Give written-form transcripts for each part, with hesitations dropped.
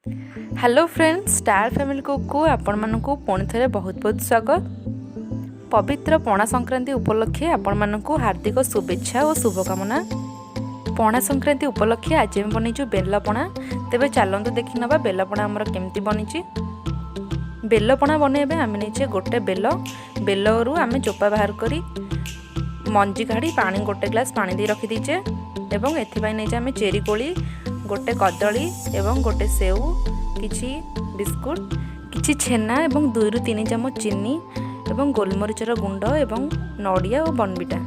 Hello friends, star family को आपण मानकु पुणी थे बहुत बहुत स्वागत। पवित्र पणा संक्रांति उपलक्षे आपण मानकु हार्दिक शुभेच्छा और शुभकामना। पणा संक्रांति उपलक्षे आज आम बनईचु बेलपणा। तेबे चलतु देखि नबा बेलपणा आमर केमती बनीची। बेलपणा बनैबे आम नहींचे गोटे बेलरू आम चोपा बाहर करी मंजी काढ़ी पानी गोटे ग्लास पानी दे रखी दीचे एवं एथिपाई नहीं आम चेरी कोली गोटे कदली एवं गोटे सेव किछि बिस्कुट किछि छेना एवं 2 ରୁ 3 चामच चीनी एवं गोलमरीचर गुंड एवं नड़िया और बनविटा।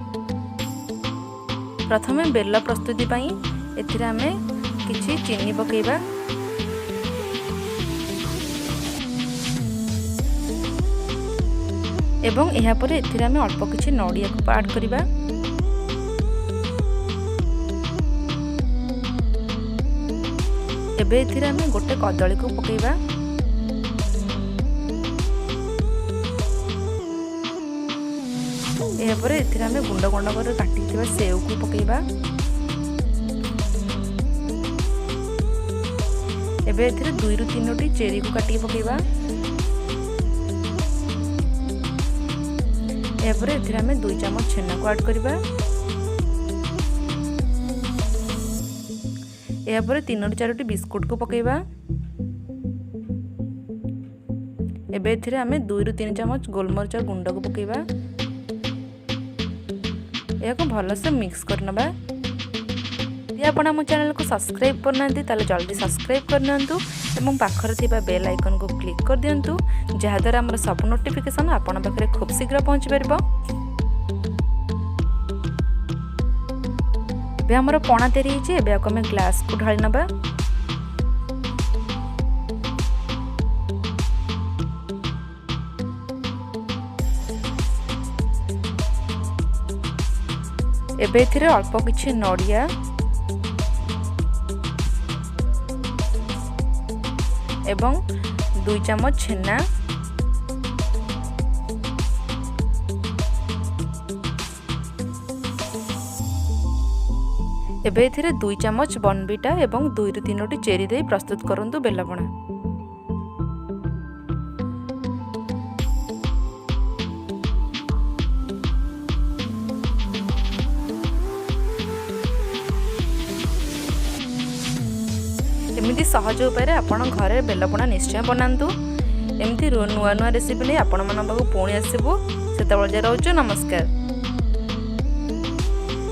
प्रथमे बेल प्रस्तुति पाई एथिरे आमे किछि चीनी पकेइबा एवं एहा परे एथिरे आमे अल्प किछि नड़िया को ऐड करिबा। एबे एथिरे आमे गोटे कदली को पकेइबा। एहा परे एथिरे आमे गुंड गुंड कर काटिथिबा सेव को पकेइबा। एबे एथिरे 2 ରୁ 3ଟି चेरी को काटी पकेइबा। एहा परे एथिरे आमे 2 चामच छेना को ऐड करिबा। या 3 ରୁ 4ଟି बिस्कुट को पकेइबा। एबे एथिरे आमे 2 ରୁ 3 चामच गोलमरीच गुंड को पकेइबा। या को भल से मिक्स करनबा। यदि आपण हम चैनल को सब्सक्राइब करनांती ताले जल्दी सब्सक्राइब करनंतु एवं पाखर थिबा बेल आइकन को क्लिक कर दियंतु जहा द्वारा हमर सब नोटिफिकेशन आपण पाखरे खूब शीघ्र पहुंच परबो। एबे हमर पणा तैयारी होइछे। एबे आको हमें ग्लास को ढाली नबा। एबे एथिरे अल्प किछि नड़िया एवं 2 चामच छेना एबे एथिरे 2 चामच बनविटा एवं 2 ରୁ 3ଟି चेरी दे प्रस्तुत करंतु बेलपणा। एमिति सहज उपाय आपण घरे बेलपणा निश्चय बनातु। एमिति नुआ नुआ रेसिपी नहीं आपण मन पाखु पुणी आसबु। सेतबेले जे रहउछु नमस्कार।